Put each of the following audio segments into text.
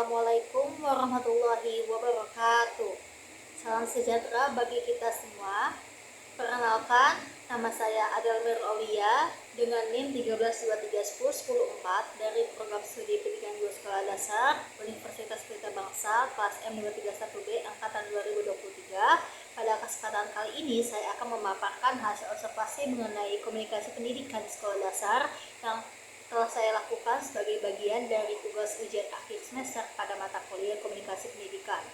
Assalamualaikum warahmatullahi wabarakatuh. Salam sejahtera bagi kita semua. Perkenalkan, nama saya Adelmir Aulia dengan NIM 1323101004 dari Program Studi Pendidikan Guru Sekolah Dasar Universitas Pelita Bangsa kelas M231B Angkatan 2023. Pada kesempatan kali ini saya akan memaparkan hasil observasi mengenai komunikasi pendidikan di sekolah dasar yang telah saya lakukan sebagai bagian dari tugas ujian akhir semester pada mata kuliah komunikasi pendidikan.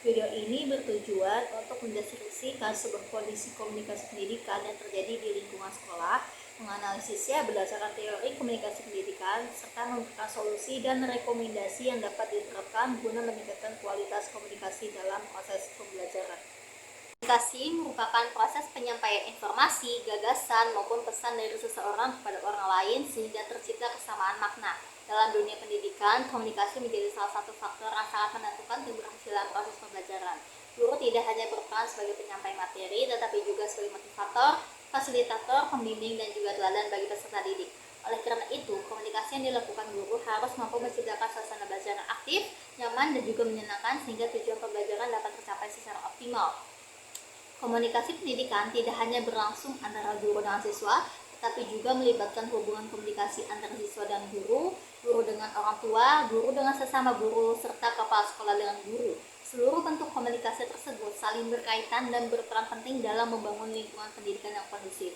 Video ini bertujuan untuk mendeskripsikan sebuah kondisi komunikasi pendidikan yang terjadi di lingkungan sekolah, menganalisisnya berdasarkan teori komunikasi pendidikan, serta memberikan solusi dan rekomendasi yang dapat diterapkan guna meningkatkan kualitas komunikasi dalam proses pembelajaran. Komunikasi merupakan proses penyampaian informasi, gagasan, maupun pesan dari seseorang kepada orang lain sehingga tercipta kesamaan makna. Dalam dunia pendidikan, komunikasi menjadi salah satu faktor yang sangat menentukan keberhasilan proses pembelajaran. Guru tidak hanya berperan sebagai penyampai materi, tetapi juga sebagai motivator, fasilitator, pembimbing, dan juga teladan bagi peserta didik. Oleh karena itu, komunikasi yang dilakukan guru harus mampu menciptakan suasana belajar yang aktif, nyaman, dan juga menyenangkan sehingga tujuan pembelajaran dapat tercapai secara optimal. Komunikasi pendidikan tidak hanya berlangsung antara guru dengan siswa, tetapi juga melibatkan hubungan komunikasi antara siswa dan guru, guru dengan orang tua, guru dengan sesama guru, serta kepala sekolah dengan guru. Seluruh bentuk komunikasi tersebut saling berkaitan dan berperan penting dalam membangun lingkungan pendidikan yang kondusif.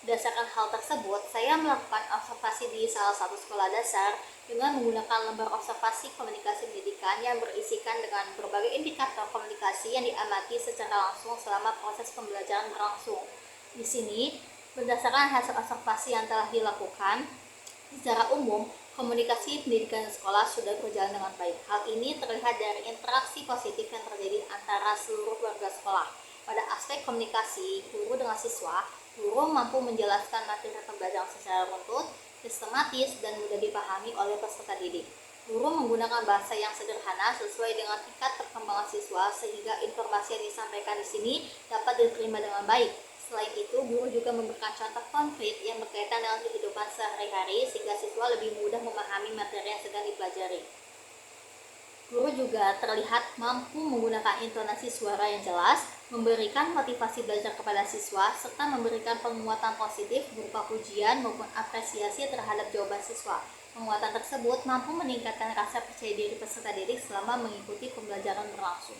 Berdasarkan hal tersebut, saya melakukan observasi di salah satu sekolah dasar dengan menggunakan lembar observasi komunikasi pendidikan yang berisikan dengan berbagai indikator komunikasi yang diamati secara langsung selama proses pembelajaran berlangsung. Di sini, berdasarkan hasil observasi yang telah dilakukan, secara umum, komunikasi pendidikan sekolah sudah berjalan dengan baik. Hal ini terlihat dari interaksi positif yang terjadi antara seluruh warga sekolah. Pada aspek komunikasi guru dengan siswa, guru mampu menjelaskan materi pembelajaran secara runtut, sistematis, dan mudah dipahami oleh peserta didik. Guru menggunakan bahasa yang sederhana sesuai dengan tingkat perkembangan siswa sehingga informasi yang disampaikan di sini dapat diterima dengan baik. Selain itu, guru juga memberikan contoh konkret yang berkaitan dengan kehidupan sehari-hari sehingga siswa lebih mudah memahami materi yang sedang dipelajari. Guru juga terlihat mampu menggunakan intonasi suara yang jelas, memberikan motivasi belajar kepada siswa, serta memberikan penguatan positif berupa pujian maupun apresiasi terhadap jawaban siswa. Penguatan tersebut mampu meningkatkan rasa percaya diri peserta didik selama mengikuti pembelajaran berlangsung.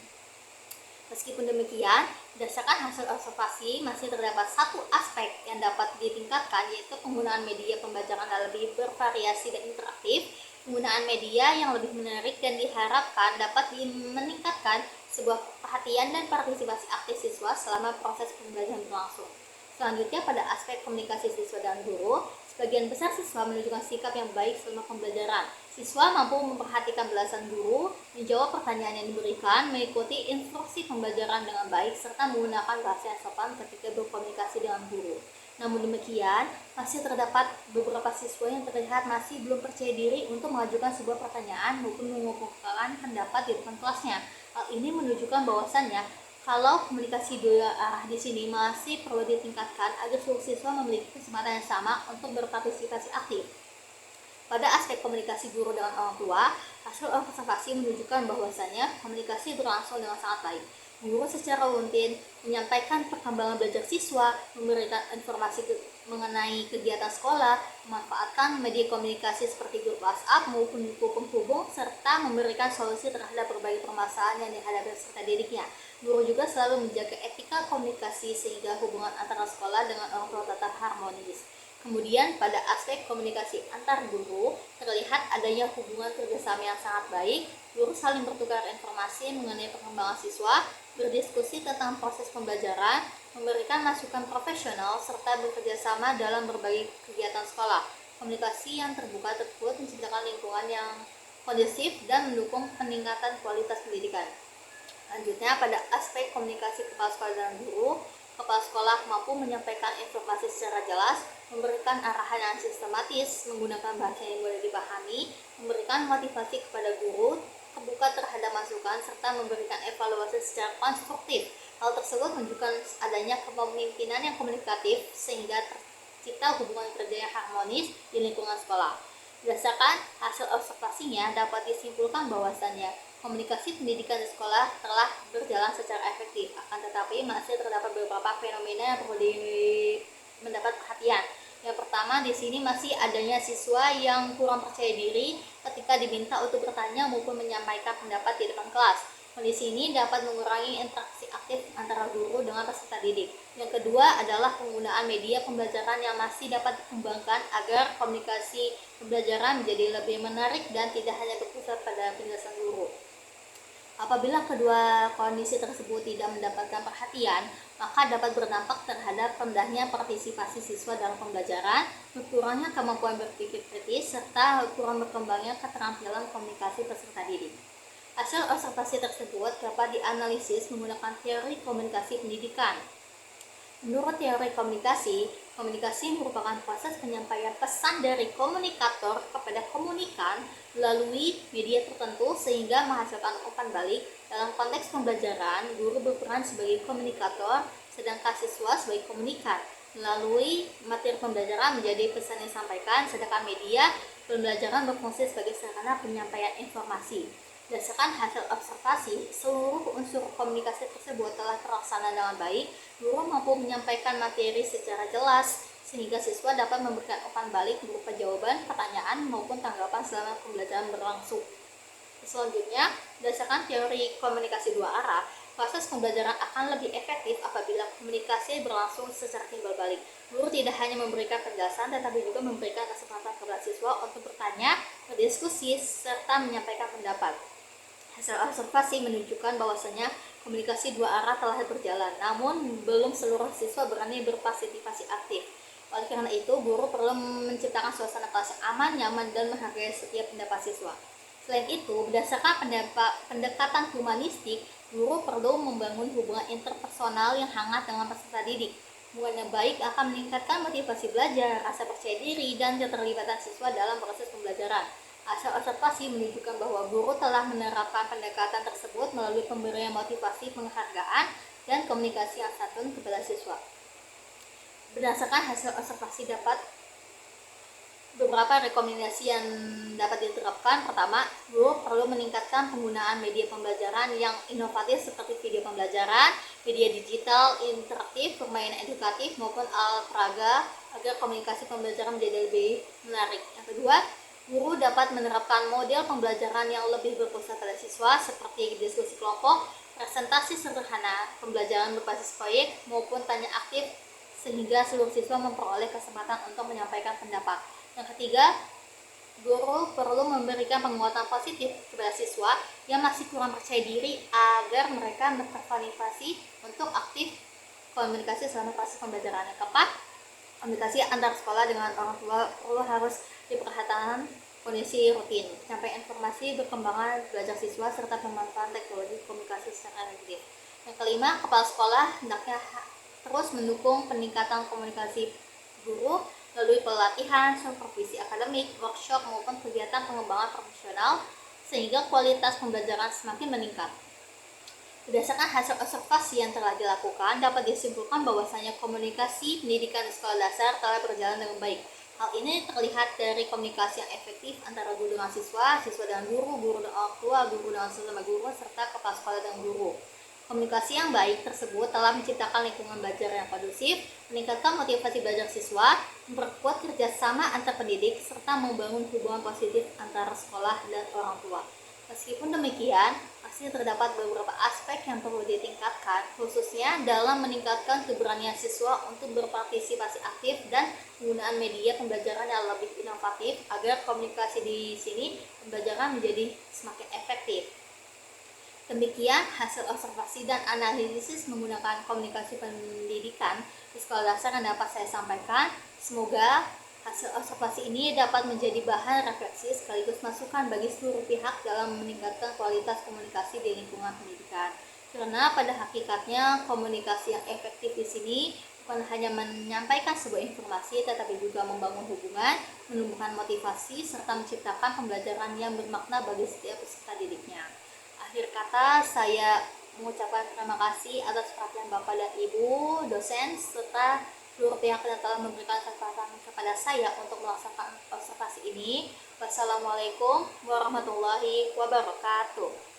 Meskipun demikian, berdasarkan hasil observasi, masih terdapat satu aspek yang dapat ditingkatkan, yaitu penggunaan media pembelajaran yang lebih bervariasi dan interaktif. Penggunaan media yang lebih menarik dan diharapkan dapat meningkatkan sebuah perhatian dan partisipasi aktif siswa selama proses pembelajaran berlangsung. Selanjutnya, pada aspek komunikasi siswa dan guru, sebagian besar siswa menunjukkan sikap yang baik selama pembelajaran. Siswa mampu memperhatikan belasan guru, menjawab pertanyaan yang diberikan, mengikuti instruksi pembelajaran dengan baik, serta menggunakan bahasa yang sopan ketika berkomunikasi dengan guru. Namun demikian, masih terdapat beberapa siswa yang terlihat masih belum percaya diri untuk mengajukan sebuah pertanyaan maupun mengumpulkan pendapat di depan kelasnya. Hal ini menunjukkan bahwasannya kalau komunikasi dua arah di sini masih perlu ditingkatkan agar seluruh siswa memiliki kesempatan yang sama untuk berpartisipasi aktif. Pada aspek komunikasi guru dengan orang tua, hasil observasi menunjukkan bahwasannya komunikasi berlangsung dengan sangat baik. Guru secara rutin menyampaikan perkembangan belajar siswa, memberikan informasi mengenai kegiatan sekolah, memanfaatkan media komunikasi seperti grup WhatsApp maupun buku penghubung, serta memberikan solusi terhadap berbagai permasalahan yang dihadapi peserta didiknya. Guru juga selalu menjaga etika komunikasi sehingga hubungan antara sekolah dengan orang tua tetap harmonis. Kemudian pada aspek komunikasi antar guru, terlihat adanya hubungan kerjasama yang sangat baik. Guru saling bertukar informasi mengenai perkembangan siswa, berdiskusi tentang proses pembelajaran, memberikan masukan profesional, serta bekerja sama dalam berbagai kegiatan sekolah. Komunikasi yang terbuka tersebut menciptakan lingkungan yang kondusif dan mendukung peningkatan kualitas pendidikan. Selanjutnya, pada aspek komunikasi kepala sekolah dan guru, kepala sekolah mampu menyampaikan informasi secara jelas, memberikan arahan yang sistematis, menggunakan bahasa yang mudah dipahami, memberikan motivasi kepada guru, terbuka terhadap masukan, serta memberikan evaluasi secara konstruktif. Hal tersebut menunjukkan adanya kepemimpinan yang komunikatif sehingga tercipta hubungan kerja yang harmonis di lingkungan sekolah. Berdasarkan hasil observasinya, dapat disimpulkan bahwasannya komunikasi pendidikan di sekolah telah berjalan secara efektif. Akan tetapi masih terdapat beberapa fenomena yang perlu mendapat perhatian. Yang pertama, di sini masih adanya siswa yang kurang percaya diri ketika diminta untuk bertanya maupun menyampaikan pendapat di depan kelas. Kondisi ini dapat mengurangi interaksi aktif antara guru dengan peserta didik. Yang kedua adalah penggunaan media pembelajaran yang masih dapat dikembangkan agar komunikasi pembelajaran menjadi lebih menarik dan tidak hanya berpusat pada penjelasan guru. Apabila kedua kondisi tersebut tidak mendapatkan perhatian, maka dapat berdampak terhadap rendahnya partisipasi siswa dalam pembelajaran, berkurangnya kemampuan berpikir kritis, serta kurang berkembangnya keterampilan komunikasi peserta didik. Hasil observasi tersebut dapat dianalisis menggunakan teori komunikasi pendidikan. Menurut teori komunikasi, komunikasi merupakan proses penyampaian pesan dari komunikator kepada komunikan melalui media tertentu sehingga menghasilkan umpan balik. Dalam konteks pembelajaran, guru berperan sebagai komunikator, sedangkan siswa sebagai komunikan. Melalui materi pembelajaran menjadi pesan yang disampaikan, sedangkan media pembelajaran berfungsi sebagai sarana penyampaian informasi. Berdasarkan hasil observasi, seluruh unsur komunikasi tersebut telah terlaksana dengan baik. Guru mampu menyampaikan materi secara jelas, sehingga siswa dapat memberikan umpan balik berupa jawaban, pertanyaan, maupun tanggapan selama pembelajaran berlangsung. Selanjutnya, berdasarkan teori komunikasi dua arah, proses pembelajaran akan lebih efektif apabila komunikasi berlangsung secara timbal balik. Guru tidak hanya memberikan penjelasan, tetapi juga memberikan kesempatan kepada siswa untuk bertanya, berdiskusi, serta menyampaikan pendapat. Hasil observasi menunjukkan bahwasanya komunikasi dua arah telah berjalan, namun belum seluruh siswa berani berpartisipasi aktif. Oleh karena itu, guru perlu menciptakan suasana kelas yang aman, nyaman, dan menghargai setiap pendapat siswa. Selain itu, berdasarkan pendekatan humanistik, guru perlu membangun hubungan interpersonal yang hangat dengan peserta didik. Hubungan yang baik akan meningkatkan motivasi belajar, rasa percaya diri, dan keterlibatan siswa dalam proses pembelajaran. Hasil observasi menunjukkan bahwa guru telah menerapkan pendekatan tersebut melalui pemberian motivasi, penghargaan, dan komunikasi yang santun kepada siswa. Berdasarkan hasil observasi dapat beberapa rekomendasi yang dapat diterapkan. Pertama, guru perlu meningkatkan penggunaan media pembelajaran yang inovatif seperti video pembelajaran, media digital, interaktif, permainan edukatif, maupun alat peraga agar komunikasi pembelajaran menjadi lebih menarik. Yang kedua, guru dapat menerapkan model pembelajaran yang lebih berpusat pada siswa seperti diskusi kelompok, presentasi sederhana, pembelajaran berbasis proyek, maupun tanya aktif sehingga seluruh siswa memperoleh kesempatan untuk menyampaikan pendapat. Yang ketiga, guru perlu memberikan penguatan positif kepada siswa yang masih kurang percaya diri agar mereka termotivasi untuk aktif komunikasi selama proses pembelajaran. Yang keempat, komunikasi antar sekolah dengan orang tua perlu harus diperhatikan kondisi rutin, sampai informasi berkembangan belajar siswa serta pemanfaatan teknologi komunikasi secara efektif. Yang kelima, kepala sekolah hendaknya terus mendukung peningkatan komunikasi guru melalui pelatihan, supervisi akademik, workshop maupun kegiatan pengembangan profesional sehingga kualitas pembelajaran semakin meningkat. Berdasarkan hasil observasi yang telah dilakukan, dapat disimpulkan bahwasanya komunikasi pendidikan di sekolah dasar telah berjalan dengan baik. Hal ini terlihat dari komunikasi yang efektif antara guru dengan siswa, siswa dengan guru, guru dengan orang tua, guru dengan sesama guru, serta kepala sekolah dengan guru. Komunikasi yang baik tersebut telah menciptakan lingkungan belajar yang kondusif, meningkatkan motivasi belajar siswa, memperkuat kerjasama antar pendidik, serta membangun hubungan positif antara sekolah dan orang tua. Meskipun demikian, masih terdapat beberapa aspek yang perlu ditingkatkan, khususnya dalam meningkatkan keberanian siswa untuk berpartisipasi aktif dan penggunaan media pembelajaran yang lebih inovatif agar komunikasi di sini pembelajaran menjadi semakin efektif. Demikian hasil observasi dan analisis menggunakan komunikasi pendidikan di sekolah dasar yang dapat saya sampaikan. Semoga hasil observasi ini dapat menjadi bahan refleksi sekaligus masukan bagi seluruh pihak dalam meningkatkan kualitas komunikasi di lingkungan pendidikan. Karena pada hakikatnya komunikasi yang efektif di sini bukan hanya menyampaikan sebuah informasi, tetapi juga membangun hubungan, menumbuhkan motivasi, serta menciptakan pembelajaran yang bermakna bagi setiap peserta didiknya. Akhir kata, saya mengucapkan terima kasih atas perhatian Bapak dan Ibu, dosen, serta seluruh pihak yang telah memberikan kesempatan kepada saya untuk melaksanakan observasi ini. Wassalamualaikum warahmatullahi wabarakatuh.